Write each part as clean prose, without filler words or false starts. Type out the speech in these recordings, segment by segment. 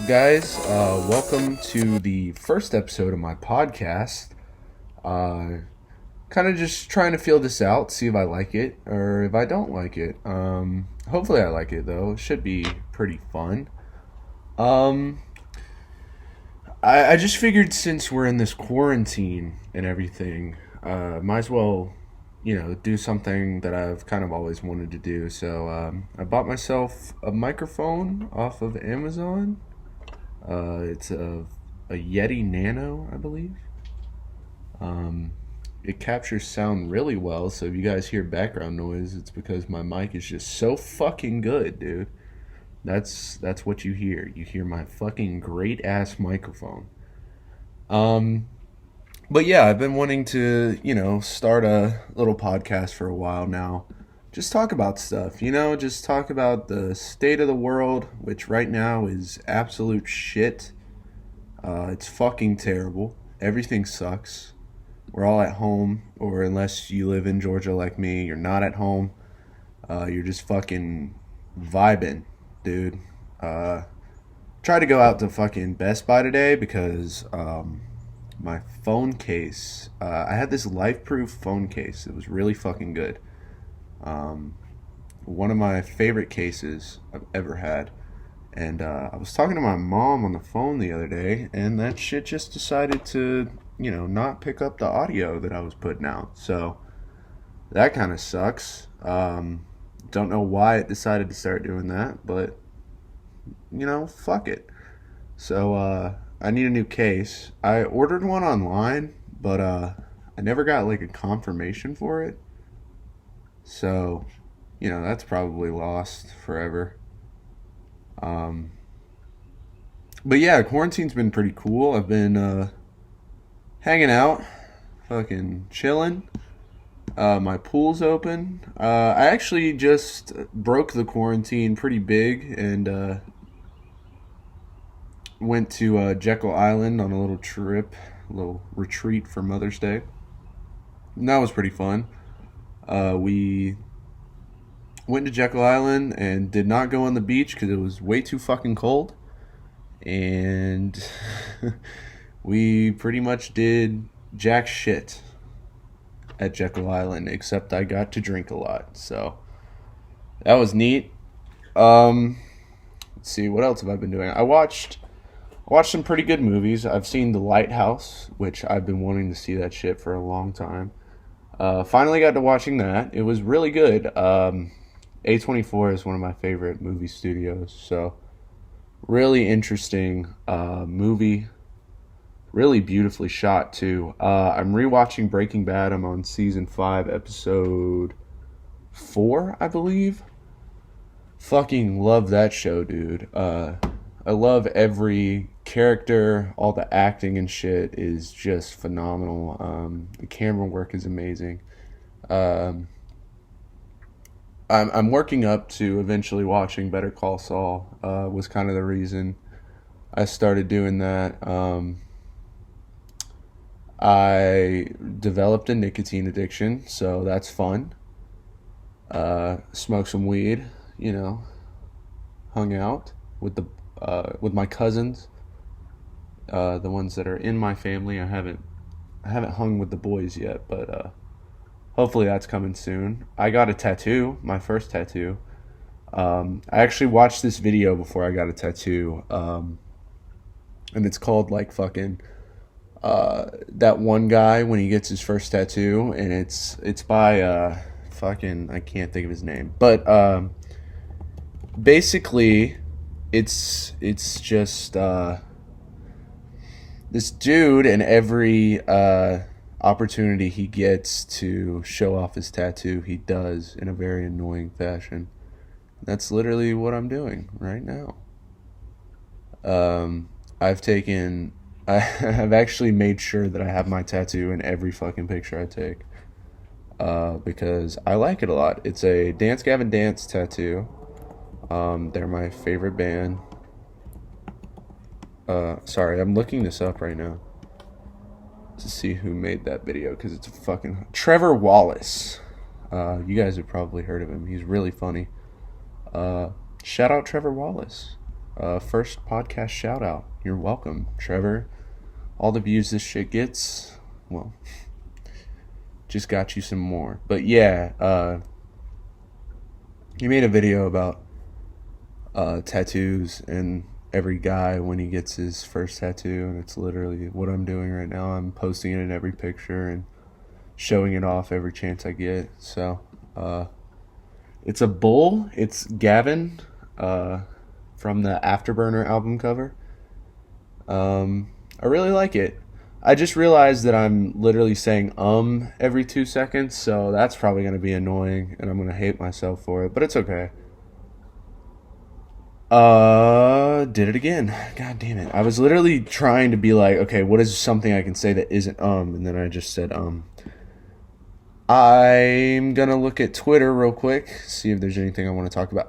guys? Welcome to the first episode of my podcast. Kind of just trying to feel this out, see if I like it or if I don't like it. Hopefully, I like it though. It should be pretty fun. Um, I just figured since we're in this quarantine and everything, might as well, do something that I've kind of always wanted to do. So I bought myself a microphone off of Amazon. It's a Yeti Nano, I believe. It captures sound really well, so if you guys hear background noise, it's because my mic is just so fucking good, dude. That's what you hear. You hear my fucking great ass microphone. Um, but yeah, I've been wanting to, start a little podcast for a while now. Just talk about stuff, just talk about the state of the world, which right now is absolute shit. It's fucking terrible. Everything sucks. We're all at home, or unless you live in Georgia like me, you're not at home. You're just fucking vibing, dude. Tried to go out to fucking Best Buy today because my phone case, I had this life-proof phone case. It was really fucking good. One of my favorite cases I've ever had. And I was talking to my mom on the phone the other day, and that shit just decided to, not pick up the audio that I was putting out. So that kind of sucks. Don't know why it decided to start doing that, but, fuck it. So I need a new case. I ordered one online, but I never got like a confirmation for it. So, that's probably lost forever. Um, but yeah, quarantine's been pretty cool. I've been hanging out, fucking chilling. My pool's open. I actually just broke the quarantine pretty big and went to Jekyll Island on a little trip, a little retreat for Mother's Day. And that was pretty fun. We went to Jekyll Island and did not go on the beach because it was way too fucking cold. And we pretty much did jack shit at Jekyll Island, except I got to drink a lot. So that was neat. Let's see, what else have I been doing? I watched some pretty good movies. I've seen The Lighthouse, which I've been wanting to see that shit for a long time. Finally got to watching that. It was really good. A24 is one of my favorite movie studios, so really interesting movie, really beautifully shot too. I'm rewatching Breaking Bad. I'm on season 5, episode 4, I believe. Fucking love that show, dude. I love every character. All the acting and shit is just phenomenal. The camera work is amazing. I'm working up to eventually watching Better Call Saul. Was kind of the reason I started doing that. I developed a nicotine addiction, so that's fun. Smoked some weed, hung out with my cousins, the ones that are in my family. I haven't hung with the boys yet, but hopefully that's coming soon. I got a tattoo, my first tattoo. I actually watched this video before I got a tattoo, and it's called like fucking that one guy when he gets his first tattoo, and it's by fucking, I can't think of his name, but basically it's just this dude, and every opportunity he gets to show off his tattoo, he does in a very annoying fashion. That's literally what I'm doing right now. I've actually made sure that I have my tattoo in every fucking picture I take. Because I like it a lot. It's a Dance Gavin Dance tattoo. They're my favorite band. Sorry, I'm looking this up right now to see who made that video, because it's a fucking Trevor Wallace. You guys have probably heard of him. He's really funny. Shout out Trevor Wallace. First podcast shout out. You're welcome, Trevor. All the views this shit gets, well, just got you some more. But yeah, he made a video about tattoos and every guy when he gets his first tattoo, and it's literally what I'm doing right now. I'm posting it in every picture and showing it off every chance I get. So it's a bull. It's Gavin from the Afterburner album cover. I really like it. I just realized that I'm literally saying every 2 seconds, so that's probably going to be annoying, and I'm going to hate myself for it, but it's okay. Did it again. God damn it. I was literally trying to be like, okay, what is something I can say that isn't and then I just said I'm going to look at Twitter real quick, see if there's anything I want to talk about.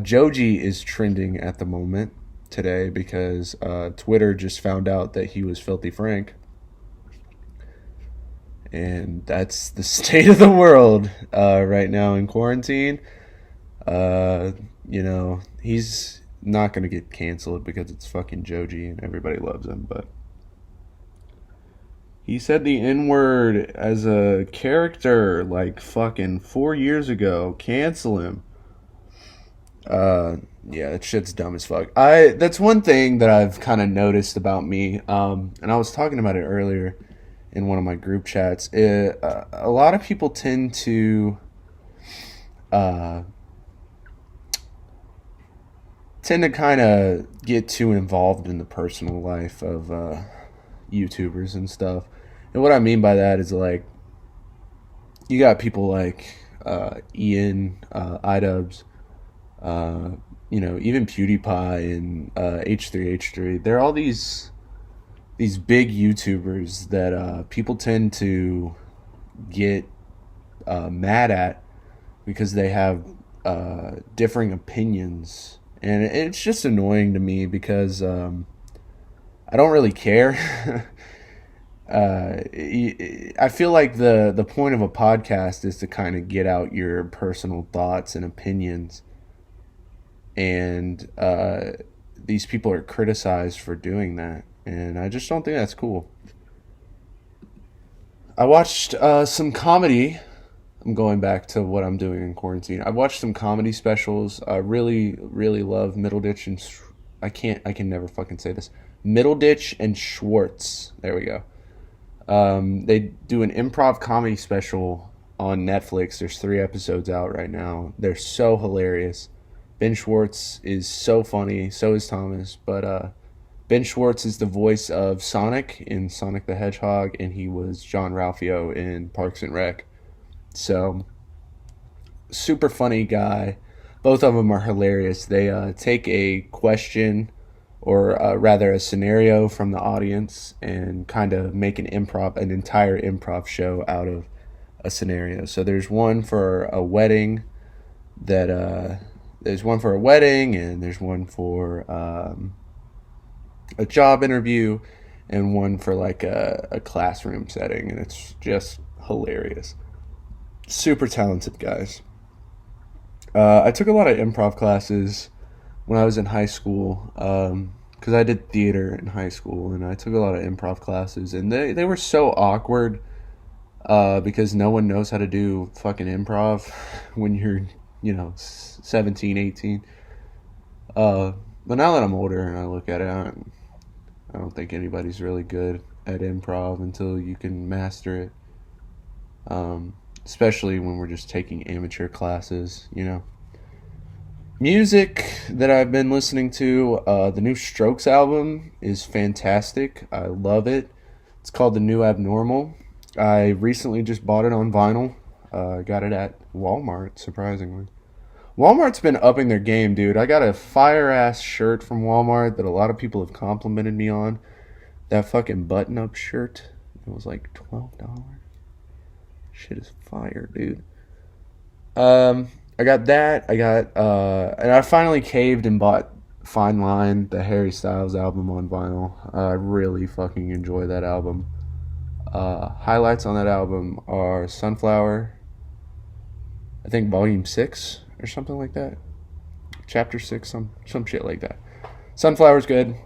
Joji is trending at the moment today because Twitter just found out that he was Filthy Frank. And that's the state of the world right now in quarantine. He's not going to get canceled because it's fucking Joji and everybody loves him, but he said the N-word as a character like fucking 4 years ago. Cancel him. Yeah, that shit's dumb as fuck. That's one thing that I've kind of noticed about me, and I was talking about it earlier in one of my group chats. A lot of people tend to kind of get too involved in the personal life of YouTubers and stuff. And what I mean by that is, like, you got people like Ian, iDubbbz, even PewDiePie and H3H3. They're all these big YouTubers that people tend to get mad at because they have differing opinions. And it's just annoying to me because I don't really care. I feel like the point of a podcast is to kind of get out your personal thoughts and opinions. And these people are criticized for doing that. And I just don't think that's cool. I watched some comedy. I'm going back to what I'm doing in quarantine. I watched some comedy specials. I really, really love Middleditch and I can never fucking say this. Middleditch and Schwartz. There we go. They do an improv comedy special on Netflix. There's 3 episodes out right now. They're so hilarious. Ben Schwartz is so funny. So is Thomas. But Ben Schwartz is the voice of Sonic in Sonic the Hedgehog, and he was John Ralphio in Parks and Rec. So, super funny guy. Both of them are hilarious. They take a question, or rather a scenario from the audience, and kind of make an entire improv show out of a scenario. So there's one for a wedding and there's one for a job interview, and one for like a classroom setting, and it's just hilarious. Super talented guys. I took a lot of improv classes when I was in high school, because I did theater in high school, and I took a lot of improv classes, and they were so awkward, because no one knows how to do fucking improv when you're, 17, 18. But now that I'm older and I look at it, I don't think anybody's really good at improv until you can master it. Especially when we're just taking amateur classes, Music that I've been listening to, the new Strokes album is fantastic. I love it. It's called The New Abnormal. I recently just bought it on vinyl. Got it at Walmart, surprisingly. Walmart's been upping their game, dude. I got a fire-ass shirt from Walmart that a lot of people have complimented me on. That fucking button-up shirt. It was like $12. Shit is fire, dude. I got that. And I finally caved and bought Fine Line, the Harry Styles album on vinyl. I really fucking enjoy that album. Highlights on that album are Sunflower, I think Volume 6 or something like that. chapter 6, some shit like that. Sunflower's good.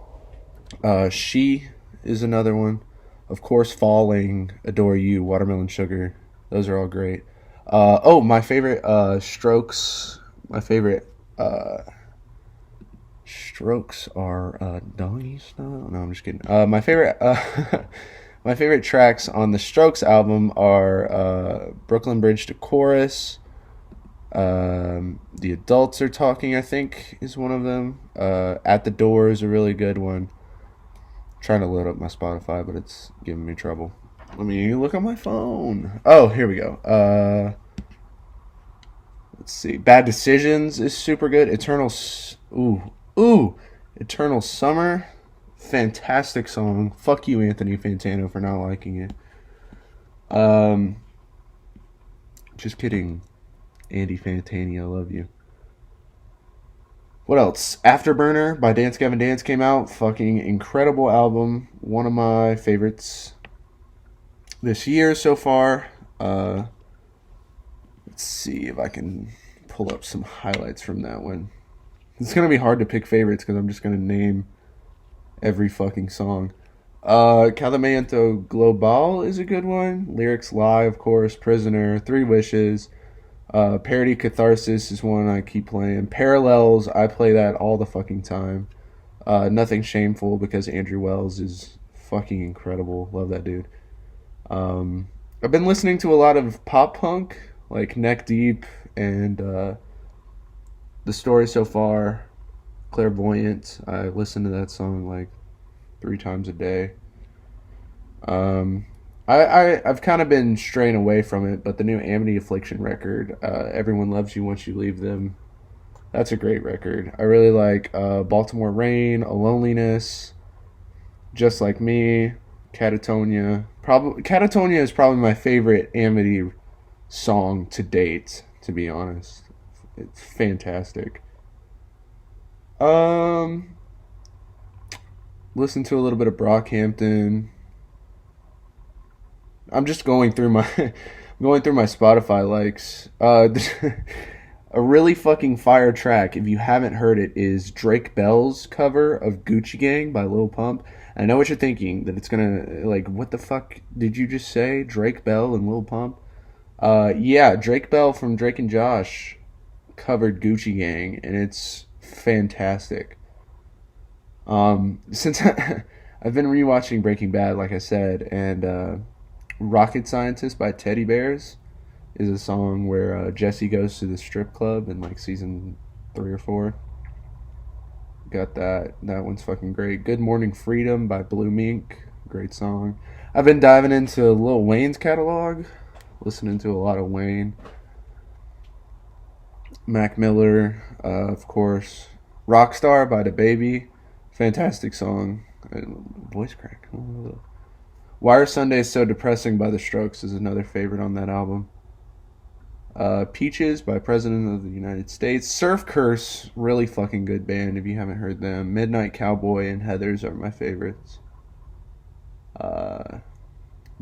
She is another one. Of course, Falling, Adore You, Watermelon Sugar. Those are all great. My favorite Strokes. My favorite Strokes are Doggy Style. No, I'm just kidding. My favorite my favorite tracks on the Strokes album are Brooklyn Bridge to Chorus. The Adults Are Talking, I think, is one of them. At the Door is a really good one. Trying to load up my Spotify, but it's giving me trouble. Let me look on my phone. Oh, here we go. Let's see. Bad Decisions is super good. Eternal Summer. Fantastic song. Fuck you, Anthony Fantano, for not liking it. Just kidding. Andy Fantani, I love you. What else? Afterburner by Dance Gavin Dance came out. Fucking incredible album. One of my favorites this year so far. Let's see if I can pull up some highlights from that one. It's going to be hard to pick favorites because I'm just going to name every fucking song. Calamento Global is a good one. Lyrics Lie, of course. Prisoner. Three Wishes. Parody Catharsis is one I keep playing. Parallels, I play that all the fucking time. Nothing Shameful, because Andrew Wells is fucking incredible. Love that dude. I've been listening to a lot of pop punk, like Neck Deep and The Story So Far, Clairvoyant. I listen to that song like 3 times a day. I've kind of been straying away from it, but the new Amity Affliction record, Everyone Loves You Once You Leave Them, that's a great record. I really like Baltimore Rain, A Loneliness, Just Like Me, Catatonia. Catatonia is probably my favorite Amity song to date, to be honest. It's fantastic. Listen to a little bit of Brockhampton. I'm just going through my Spotify likes. A really fucking fire track, if you haven't heard it, is Drake Bell's cover of Gucci Gang by Lil Pump. I know what you're thinking, that it's gonna, like, what the fuck did you just say? Drake Bell and Lil Pump? Yeah, Drake Bell from Drake and Josh covered Gucci Gang, and it's fantastic. Since I've been rewatching Breaking Bad, like I said, and Rocket Scientist by Teddy Bears is a song where Jesse goes to the strip club in like season 3 or 4. Got that. That one's fucking great. Good Morning Freedom by Blue Mink. Great song. I've been diving into Lil Wayne's catalog. Listening to a lot of Wayne. Mac Miller, of course. Rockstar by DaBaby. Fantastic song. Voice crack. Why Are Sundays So Depressing by The Strokes is another favorite on that album. Peaches by President of the United States. Surf Curse, really fucking good band if you haven't heard them. Midnight Cowboy and Heathers are my favorites.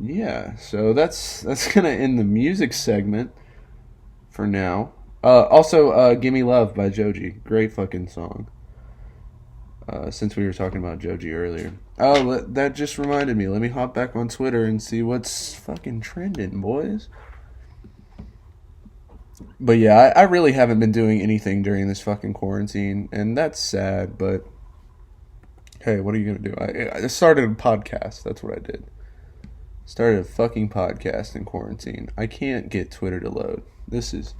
Yeah, so that's gonna end the music segment for now. Also, Gimme Love by Joji. Great fucking song. Since we were talking about Joji earlier. Oh, that just reminded me. Let me hop back on Twitter and see what's fucking trending, boys. But yeah, I really haven't been doing anything during this fucking quarantine, and that's sad, but hey, what are you gonna do? I started a podcast. That's what I did. Started a fucking podcast in quarantine. I can't get Twitter to load. This is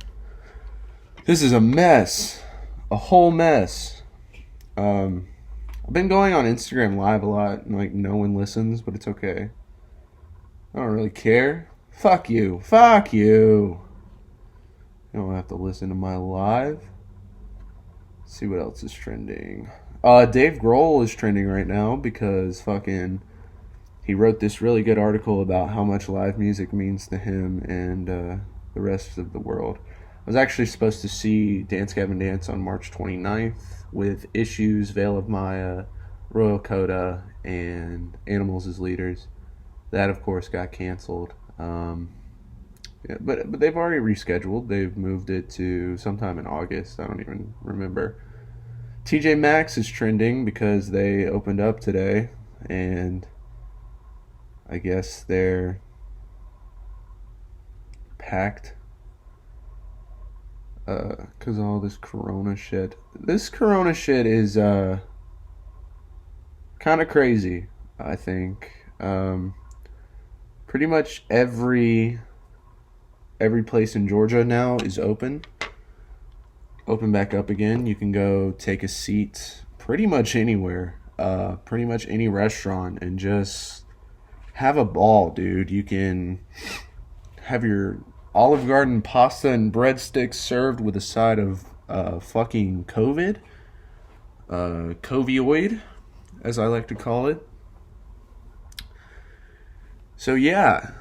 a mess. A whole mess. I've been going on Instagram Live a lot, and like no one listens, but it's okay. I don't really care. Fuck you. Fuck you. You don't have to listen to my live. Let's see what else is trending. Dave Grohl is trending right now because fucking he wrote this really good article about how much live music means to him and the rest of the world. I was actually supposed to see Dance Gavin Dance on March 29th with Issues, Veil of Maya, Royal Coda, and Animals as Leaders. That, of course, got canceled. Yeah, but they've already rescheduled. They've moved it to sometime in August. I don't even remember. TJ Maxx is trending because they opened up today, and I guess they're packed because all this corona shit. This corona shit is kind of crazy, I think. Pretty much every place in Georgia now is open back up again. You can go take a seat pretty much anywhere, pretty much any restaurant, and just have a ball, dude. You can have your Olive Garden pasta and breadsticks served with a side of fucking covioid, as I like to call it. So yeah,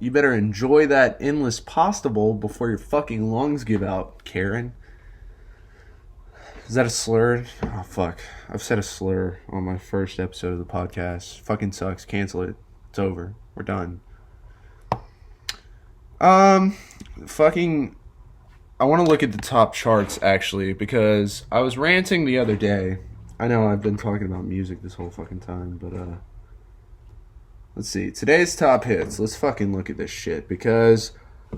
you better enjoy that endless pasta bowl before your fucking lungs give out, Karen. Is that a slur? Oh, fuck. I've said a slur on my first episode of the podcast. Fucking sucks. Cancel it. It's over. We're done. Fucking... I want to look at the top charts, actually, because I was ranting the other day. I know I've been talking about music this whole fucking time, but, let's see. Today's top hits. Let's fucking look at this shit, because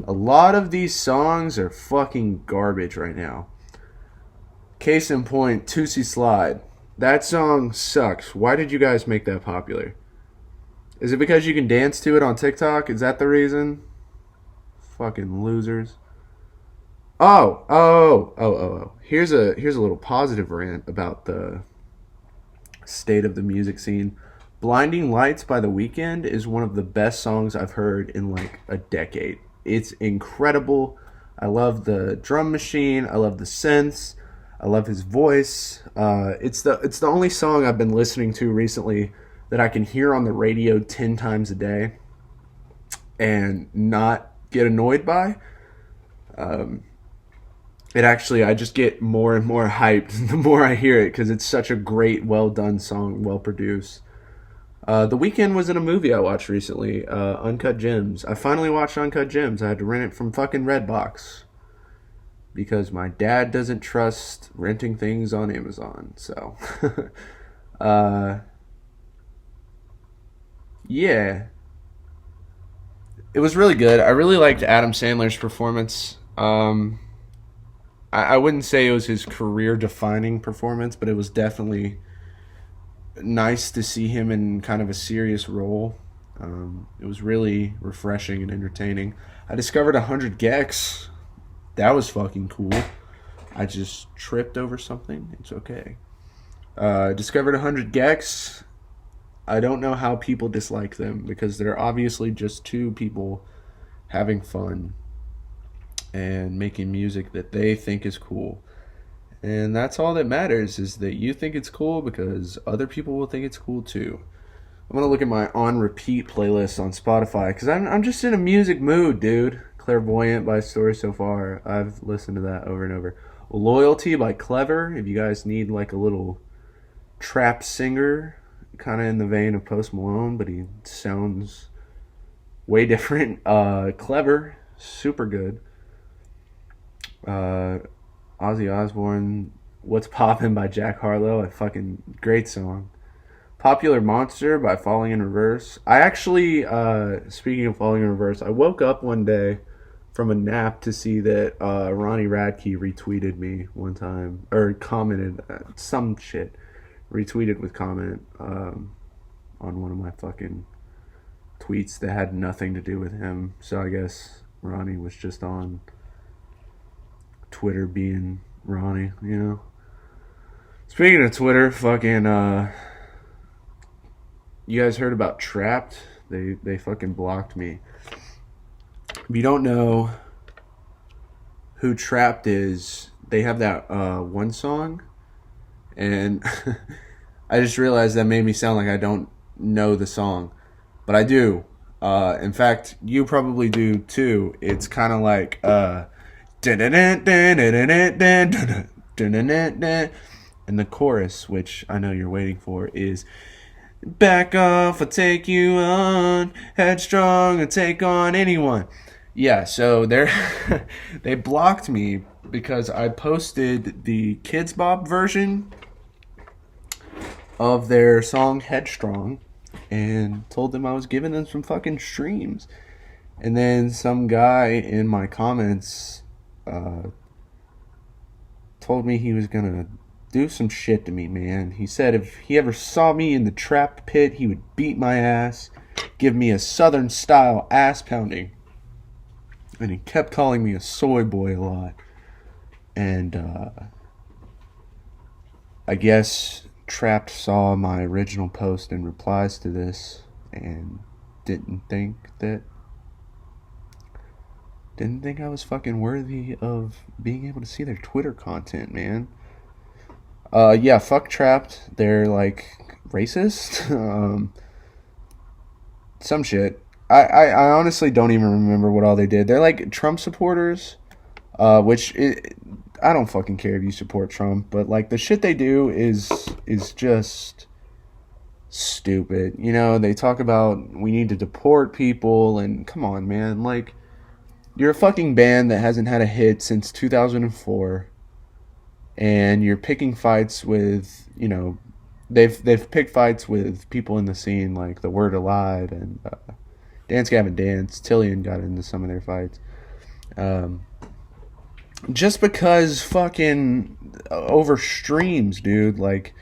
a lot of these songs are fucking garbage right now. Case in point, Tootsie Slide. That song sucks. Why did you guys make that popular? Is it because you can dance to it on TikTok? Is that the reason? Fucking losers. Oh. Here's a little positive rant about the state of the music scene. Blinding Lights by The Weeknd is one of the best songs I've heard in like a decade. It's incredible. I love the drum machine. I love the synths. I love his voice. It's the only song I've been listening to recently that I can hear on the radio 10 times a day and not get annoyed by. I just get more and more hyped the more I hear it because it's such a great, well-done song, well-produced. The Weeknd was in a movie I watched recently, Uncut Gems. I finally watched Uncut Gems. I had to rent it from fucking Redbox because my dad doesn't trust renting things on Amazon. So, yeah. It was really good. I really liked Adam Sandler's performance. I wouldn't say it was his career-defining performance, but it was definitely nice to see him in kind of a serious role. It was really refreshing and entertaining. I discovered 100 gecs. That was fucking cool. I just tripped over something. It's okay. Discovered 100 gecs. I don't know how people dislike them because they're obviously just two people having fun and making music that they think is cool. And that's all that matters, is that you think it's cool because other people will think it's cool too. I'm going to look at my on repeat playlist on Spotify because I'm just in a music mood, dude. Clairvoyant by Story So Far. I've listened to that over and over. Loyalty by Clever. If you guys need like a little trap singer, kind of in the vein of Post Malone, but he sounds way different. Clever. Super good. Ozzy Osbourne, What's Poppin' by Jack Harlow, a fucking great song. Popular Monster by Falling in Reverse. I actually, speaking of Falling in Reverse, I woke up one day from a nap to see that Ronnie Radke retweeted me one time, or commented some shit, retweeted with comment on one of my fucking tweets that had nothing to do with him. So I guess Ronnie was just on Twitter being Ronnie, you know. Speaking of Twitter, fucking you guys heard about Trapped? They fucking blocked me. If you don't know who Trapped is, they have that one song, and I just realized that made me sound like I don't know the song, but I do. In fact, you probably do too. It's kind of like and the chorus, which I know you're waiting for, is back off, I'll take you on, headstrong, I'll take on anyone. Yeah, so they blocked me because I posted the Kids Bop version of their song Headstrong and told them I was giving them some fucking streams. And then some guy in my comments told me he was gonna do some shit to me, man. He said if he ever saw me in the trap pit, he would beat my ass, give me a southern style ass pounding. And he kept calling me a soy boy a lot. And I guess Trapped saw my original post and replies to this and didn't think I was fucking worthy of being able to see their Twitter content, man. Yeah, fuck Trapped. They're like racist. Some shit. I honestly don't even remember what all they did. They're like Trump supporters, I don't fucking care if you support Trump, but like the shit they do is just stupid. You know, they talk about we need to deport people, and come on, man, like you're a fucking band that hasn't had a hit since 2004, and you're picking fights with, you know, they've picked fights with people in the scene like The Word Alive and Dance Gavin Dance. Tillian got into some of their fights. Just because fucking over streams, dude. Like,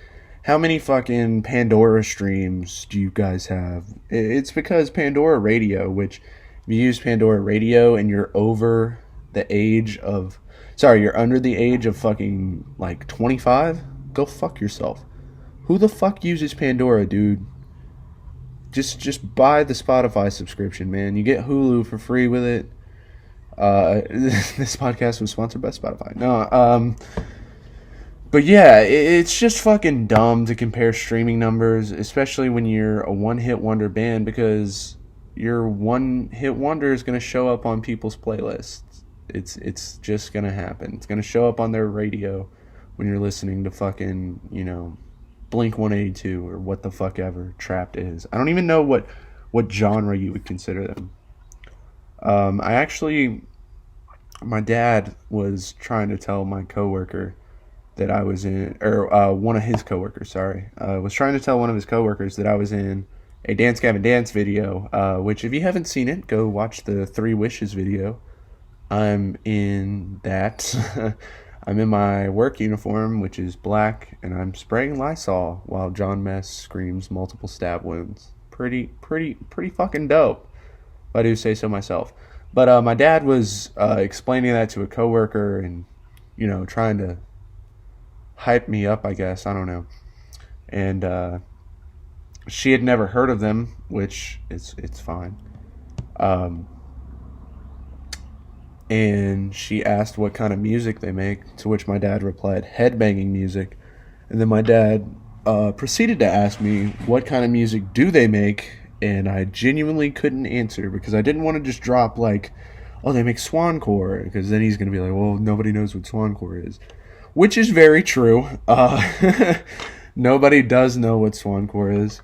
how many fucking Pandora streams do you guys have? It's because Pandora Radio, which if you use Pandora Radio and you're over the age of... Sorry, you're under the age of fucking, like, 25? Go fuck yourself. Who the fuck uses Pandora, dude? Just buy the Spotify subscription, man. You get Hulu for free with it. This podcast was sponsored by Spotify. No, but yeah, it's just fucking dumb to compare streaming numbers, especially when you're a one-hit wonder band, because your one-hit wonder is going to show up on people's playlists. It's just going to happen. It's going to show up on their radio when you're listening to fucking, you know, Blink 182 or what the fuck ever Trapped is. I don't even know what genre you would consider them. My dad was trying to tell my coworker that I was in, or one of his coworkers, was trying to tell one of his coworkers that I was in a Dance Gavin Dance video, which if you haven't seen it, go watch the 3 Wishes video. I'm in that. I'm in my work uniform, which is black, and I'm spraying Lysol while John Mess screams multiple stab wounds. Pretty fucking dope, if I do say so myself. But my dad was explaining that to a coworker and, you know, trying to hype me up, I guess. I don't know. And she had never heard of them, which it's fine. And she asked what kind of music they make, to which my dad replied, headbanging music. And then my dad proceeded to ask me, what kind of music do they make? And I genuinely couldn't answer because I didn't want to just drop like, oh, they make swancore, because then he's going to be like, well, nobody knows what swancore is. Which is very true. Nobody does know what swancore is.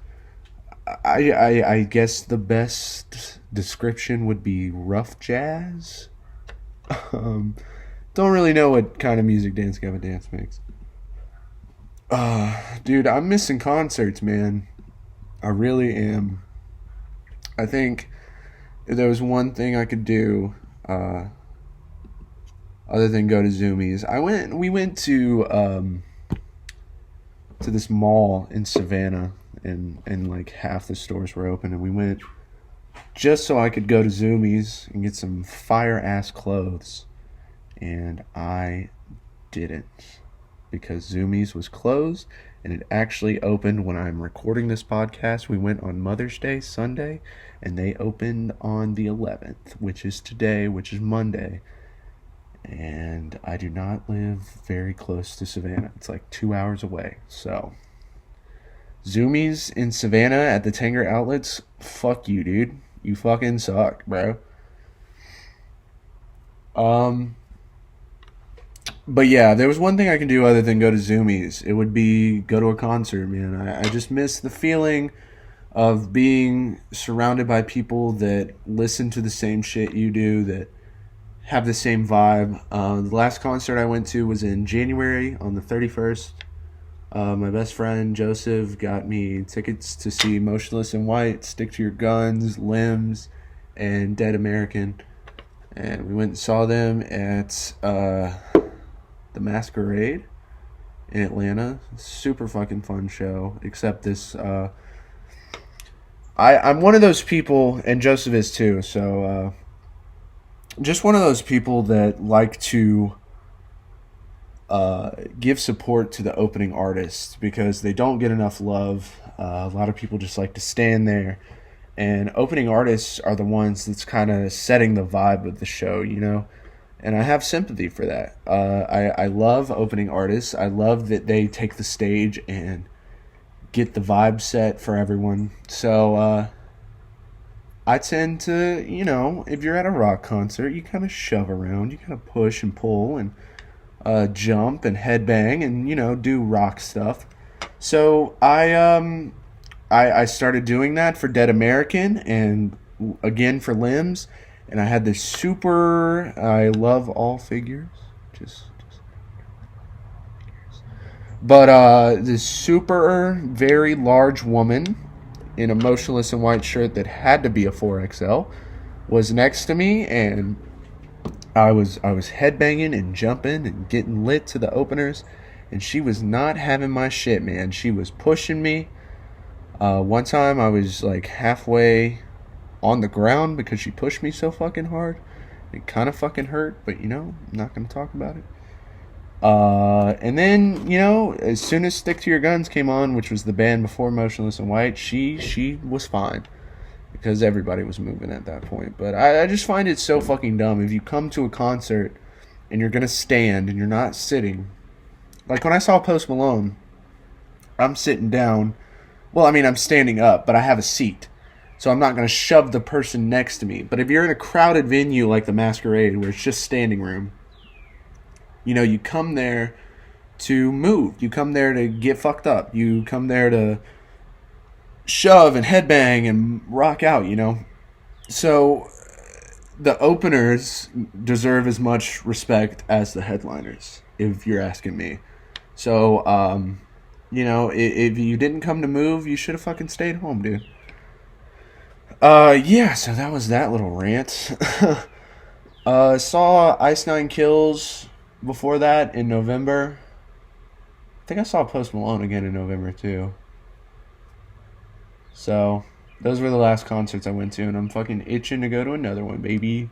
I guess the best description would be rough jazz. Don't really know what kind of music Dance Gavin Dance makes. Dude, I'm missing concerts, man. I really am. I think if there was one thing I could do, other than go to Zoomies, we went to this mall in Savannah, and like half the stores were open, and we went just so I could go to Zoomies and get some fire ass clothes, and I didn't, because Zoomies was closed, and it actually opened when I'm recording this podcast. We went on Mother's Day Sunday, and they opened on the 11th, which is today, which is Monday. And I do not live very close to Savannah. It's like 2 hours away. So, Zoomies in Savannah at the Tanger outlets, fuck you, dude. You fucking suck, bro. But yeah, there was one thing I can do other than go to Zoomies. It would be go to a concert, man. I just miss the feeling of being surrounded by people that listen to the same shit you do, that have the same vibe. The last concert I went to was in January on the 31st. My best friend Joseph got me tickets to see Motionless in White, Stick to Your Guns, Limbs, and Dead American. And we went and saw them at the Masquerade in Atlanta. Super fucking fun show. Except this, I'm one of those people, and Joseph is too. So just one of those people that like to give support to the opening artists because they don't get enough love. A lot of people just like to stand there, and opening artists are the ones that's kind of setting the vibe of the show, you know. And I have sympathy for that. I love opening artists. I love that they take the stage and get the vibe set for everyone. So I tend to, you know, if you're at a rock concert, you kind of shove around, you kind of push and pull and jump and headbang and, you know, do rock stuff. So I started doing that for Dead American and again for Limbs. And I had this super, I love all figures, just but this super, very large woman in a Motionless in White shirt that had to be a 4XL was next to me, and I was headbanging and jumping and getting lit to the openers, and she was not having my shit, man. She was pushing me. One time I was like halfway on the ground because she pushed me so fucking hard. It kind of fucking hurt, but you know, I'm not going to talk about it. And then, you know, as soon as Stick to Your Guns came on, which was the band before Motionless in White, she was fine because everybody was moving at that point. But I just find it so fucking dumb. If you come to a concert and you're going to stand and you're not sitting, like when I saw Post Malone, I'm sitting down. Well, I mean, I'm standing up, but I have a seat. So I'm not going to shove the person next to me. But if you're in a crowded venue like the Masquerade where it's just standing room, you know, you come there to move. You come there to get fucked up. You come there to shove and headbang and rock out, you know. So the openers deserve as much respect as the headliners, if you're asking me. So, you know, if you didn't come to move, you should have fucking stayed home, dude. Yeah, so that was that little rant. Saw Ice Nine Kills before that in November. I think I saw Post Malone again in November too. So, those were the last concerts I went to, and I'm fucking itching to go to another one, baby.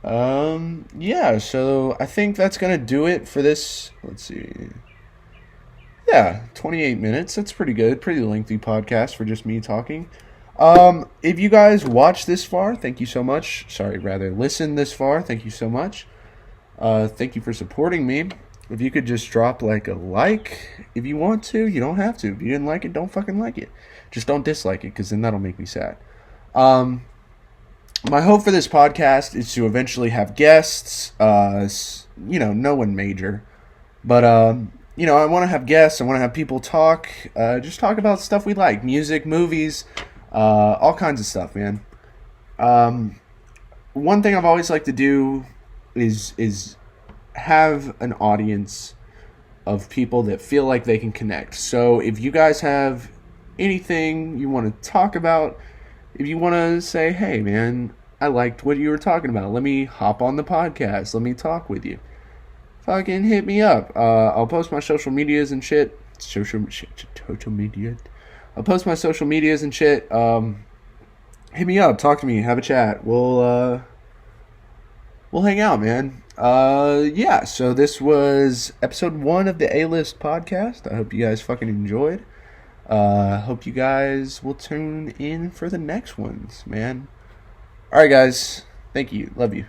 Yeah, so I think that's gonna do it for this. Let's see. Yeah, 28 minutes. That's pretty good. Pretty lengthy podcast for just me talking. If you guys watch this far, thank you so much. Sorry, rather, listen this far, thank you so much. Thank you for supporting me. If you could just drop like a like if you want to. You don't have to. If you didn't like it, don't fucking like it. Just don't dislike it, because then that'll make me sad. My hope for this podcast is to eventually have guests. You know, no one major. But, you know, I want to have guests. I want to have people talk. Just talk about stuff we like. Music, movies, all kinds of stuff, man. One thing I've always liked to do is have an audience of people that feel like they can connect. So if you guys have anything you want to talk about, if you want to say, hey man, I liked what you were talking about, let me hop on the podcast, let me talk with you, fucking hit me up. I'll post my social medias and shit. Social media. I'll post my social medias and shit. Hit me up, talk to me, have a chat. We'll hang out, man. Yeah, so this was episode 1 of the A-List podcast. I hope you guys fucking enjoyed. Hope you guys will tune in for the next ones, man. Alright, guys. Thank you. Love you.